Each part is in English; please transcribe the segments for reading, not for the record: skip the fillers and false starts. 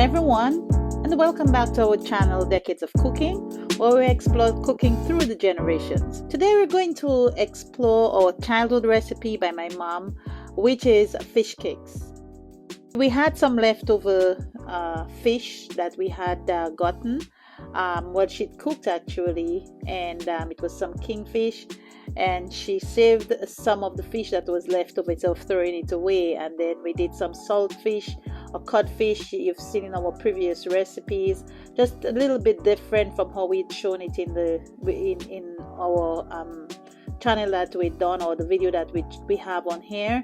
everyone, and welcome back to our channel Decades of Cooking, where we explore cooking through the generations. Today we're going to explore our childhood recipe by my mom, which is fish cakes. We had some leftover fish that we had gotten what she'd cooked actually, and it was some kingfish, and she saved some of the fish that was left over instead of throwing it away. And then we did some saltfish or codfish you've seen in our previous recipes, just a little bit different from how we'd shown it in our channel that we'd done, or the video that we have on here.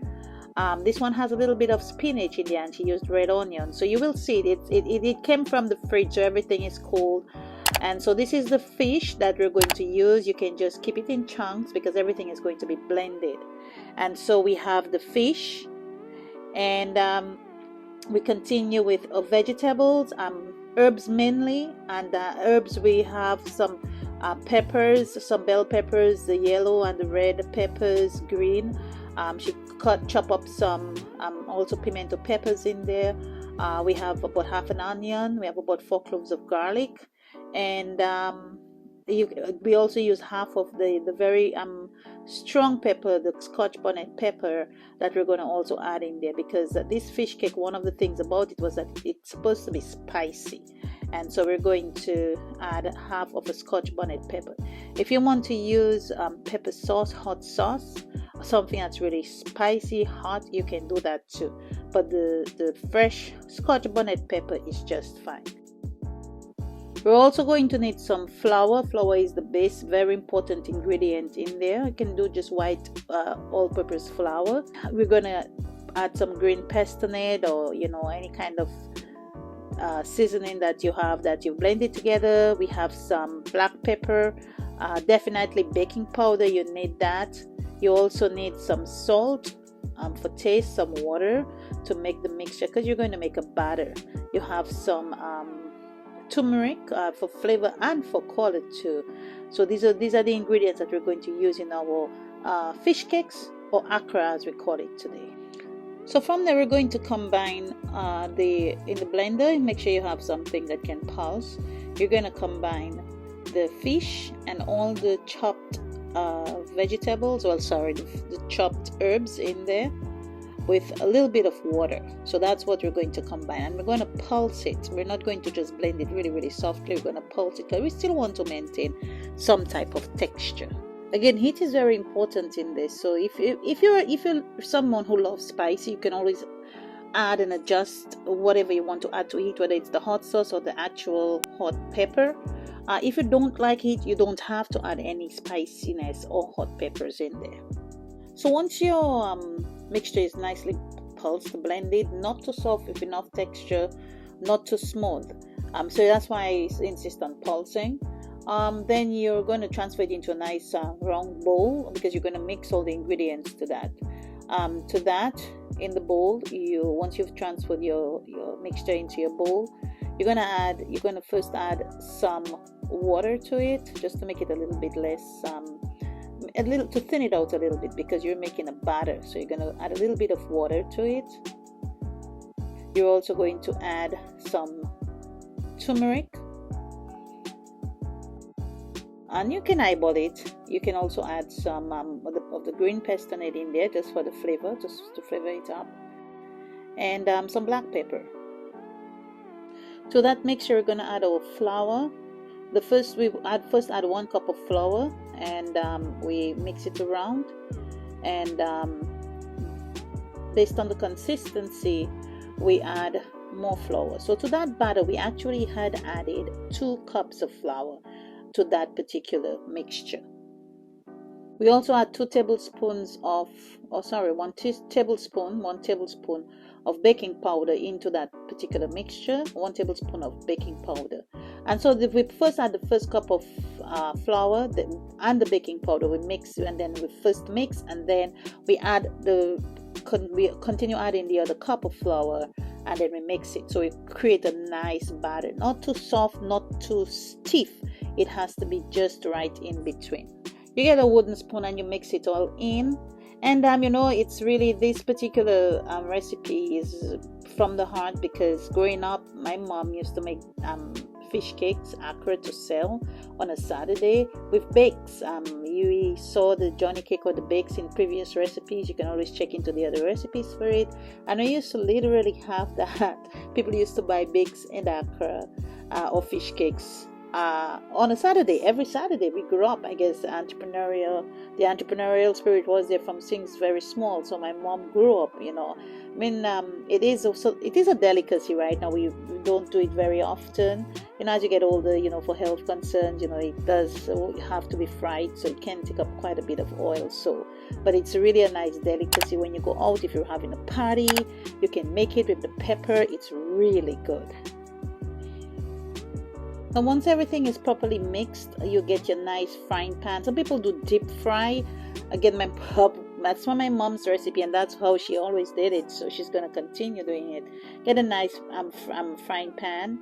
This one has a little bit of spinach in there, and she used red onion, so you will see it came from the fridge, so everything is cold. And so this is the fish that we're going to use. You can just keep it in chunks because everything is going to be blended. And so we have the fish, and we continue with vegetables, herbs mainly. And herbs, we have some peppers, some bell peppers, the yellow and the red peppers, green. She chop up some also pimento peppers in there. We have about half an onion. We have about 4 cloves of garlic, and we also use half of the very strong pepper, the Scotch bonnet pepper, that we're going to also add in there, because this fish cake, one of the things about it was that it's supposed to be spicy. And so we're going to add half of a Scotch bonnet pepper. If you want to use pepper sauce, hot sauce, something that's really spicy, hot, you can do that too. But the fresh Scotch bonnet pepper is just fine. We're also going to need some flour. Flour is the base, very important ingredient in there. You can do just white all-purpose flour. We're going to add some green pastinaid, or any kind of seasoning that you have that you blended together. We have some black pepper, definitely baking powder, you need that. You also need some salt for taste, some water to make the mixture, because you're going to make a batter. You have some turmeric for flavor and for color too. So these are the ingredients that we're going to use in our fish cakes, or Accra as we call it today. So from there, we're going to combine in the blender. Make sure you have something that can pulse. You're going to combine the fish and all the chopped vegetables, the chopped herbs in there, with a little bit of water. So that's what we're going to combine, and we're going to pulse it. We're not going to just blend it really, really softly. We're going to pulse it because we still want to maintain some type of texture. Again, heat is very important in this. So if you're someone who loves spicy, you can always add and adjust whatever you want to add to heat, whether it's the hot sauce or the actual hot pepper. If you don't like heat, you don't have to add any spiciness or hot peppers in there. So once your mixture is nicely pulsed, blended, not too soft with enough texture, not too smooth. So that's why I insist on pulsing. Then you're going to transfer it into a nice round bowl, because you're going to mix all the ingredients to that. In the bowl, once you've transferred your mixture into your bowl, you're going to first add some water to it, just to make it a little bit less, to thin it out a little bit, because you're making a batter. So you're going to add a little bit of water to it. You're also going to add some turmeric, and you can eyeball it. You can also add some of the green pastinaid in there, just for the flavor, just to flavor it up, and some black pepper. To that mixture, we're going to add our flour. We first add 1 cup of flour, and we mix it around, and based on the consistency, we add more flour. So to that batter, we actually had added 2 cups of flour to that particular mixture. We also add 1 tablespoon of baking powder into that particular mixture. 1 tablespoon of baking powder. And so we first add the first cup of flour and the baking powder. We mix, and then we first mix, and then we continue adding the other cup of flour, and then we mix it. So we create a nice batter, not too soft, not too stiff. It has to be just right in between. You get a wooden spoon and you mix it all in, and it's really, this particular recipe is from the heart, because growing up, my mom used to make fish cakes, Accra, to sell on a Saturday with bakes. You saw the Johnny cake or the bakes in previous recipes. You can always check into the other recipes for it. And I used to literally have that. People used to buy bakes in Accra or fish cakes on a Saturday. Every Saturday we grew up. I guess the entrepreneurial spirit was there from things very small. So my mom grew up, I mean, it is a delicacy right now. We don't do it very often. As you get older, for health concerns, it does have to be fried, so it can take up quite a bit of oil. So, but it's really a nice delicacy when you go out. If you're having a party, you can make it with the pepper. It's really good. And once everything is properly mixed, you get your nice frying pan. Some people do deep fry. Again, that's my mom's recipe, and that's how she always did it. So she's going to continue doing it. Get a nice frying pan,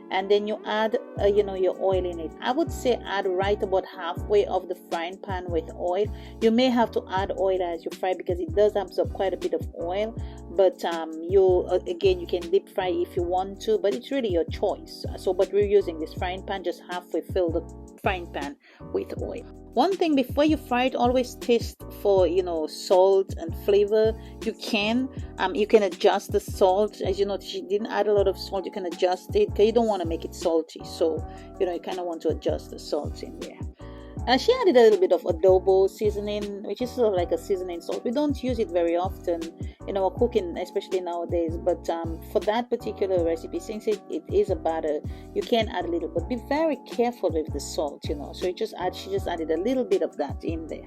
and then you add, your oil in it. I would say add right about halfway of the frying pan with oil. You may have to add oil as you fry because it does absorb quite a bit of oil. But you can deep fry if you want to, but it's really your choice. But we're using this frying pan, just halfway fill the frying pan with oil. One thing before you fry it, always taste for salt and flavor. You can adjust the salt. As you know, she didn't add a lot of salt. You can adjust it because you don't want to make it salty. So you kind of want to adjust the salt in there. She added a little bit of adobo seasoning, which is sort of like a seasoning salt. We don't use it very often in our cooking, especially nowadays. But for that particular recipe, since it is a batter, you can add a little. But be very careful with the salt, So she just added a little bit of that in there.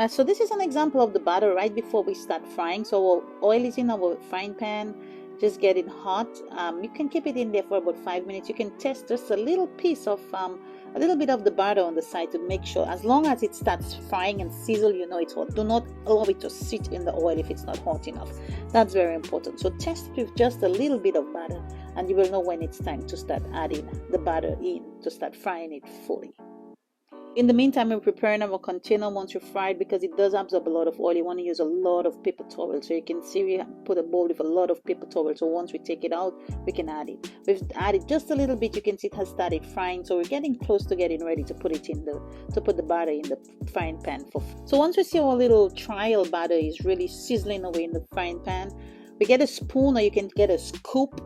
So this is an example of the batter right before we start frying. So our oil is in our frying pan, just getting hot. You can keep it in there for about 5 minutes. You can test just a little piece of a little bit of the batter on the side to make sure, as long as it starts frying and sizzle, it's hot. Do not allow it to sit in the oil if it's not hot enough. That's very important. So test it with just a little bit of batter, and you will know when it's time to start adding the batter in to start frying it fully. In the meantime, we're preparing our container once you fry it, because it does absorb a lot of oil. You want to use a lot of paper towel. So you can see we put a bowl with a lot of paper towel. So once we take it out, we can add it. We've added just a little bit. You can see it has started frying. So we're getting close to getting ready to put the batter in the frying pan. So once we see our little trial batter is really sizzling away in the frying pan, we get a spoon, or you can get a scoop.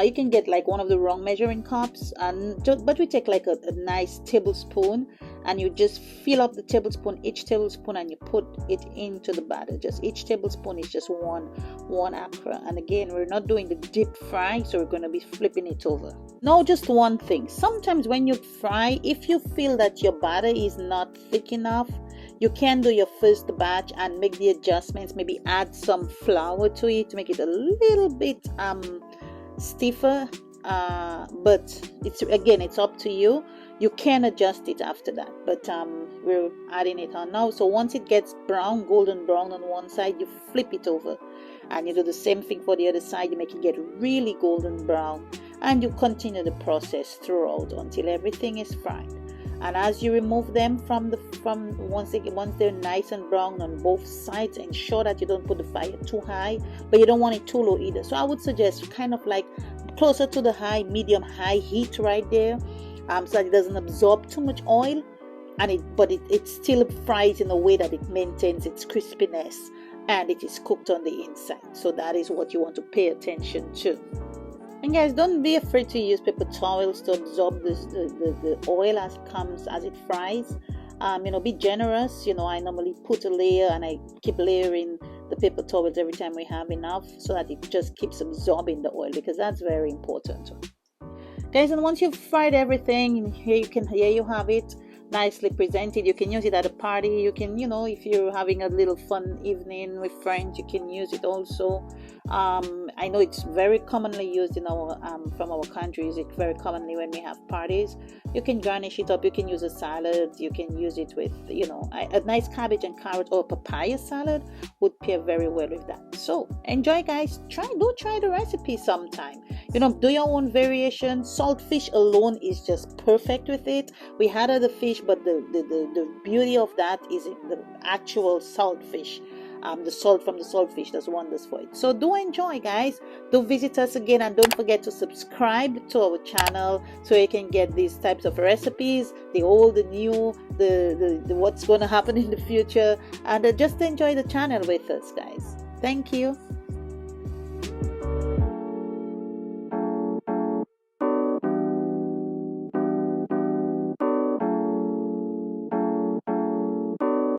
You can get like one of the wrong measuring cups, but we take like a nice tablespoon, and you just fill up the tablespoon, each tablespoon, and you put it into the batter. Just each tablespoon is just one Accra. And again, we're not doing the deep fry, so we're going to be flipping it over. Now, just one thing. Sometimes when you fry, if you feel that your batter is not thick enough, you can do your first batch and make the adjustments. Maybe add some flour to it to make it a little bit stiffer, but it's up to you. You can adjust it after that, but we're adding it on now. So once it gets golden brown on one side, you flip it over, and you do the same thing for the other side. You make it get really golden brown, and you continue the process throughout until everything is fried. And as you remove them once they're nice and brown on both sides, ensure that you don't put the fire too high, but you don't want it too low either. So I would suggest kind of like closer to the medium high heat right there, so that it doesn't absorb too much oil, but it still fries in a way that it maintains its crispiness and it is cooked on the inside. So that is what you want to pay attention to. And guys, don't be afraid to use paper towels to absorb the oil as it fries. Be generous. I normally put a layer, and I keep layering the paper towels every time we have enough, so that it just keeps absorbing the oil, because that's very important. Guys, and once you've fried everything, here you have it, nicely presented. You can use it at a party. You can, if you're having a little fun evening with friends, you can use it also. I know it's very commonly used in from our country. Use it very commonly when we have parties. You can garnish it up. You can use a salad. You can use it with, a nice cabbage and carrot or papaya salad would pair very well with that. So enjoy, guys. Try the recipe sometime. Do your own variation. Saltfish alone is just perfect with it. We had other fish, but the beauty of that is in the actual saltfish. The salt from the saltfish does wonders for it. So do enjoy, guys. Do visit us again, and don't forget to subscribe to our channel so you can get these types of recipes, the old, the new, the what's going to happen in the future, and just enjoy the channel with us, guys. Thank you.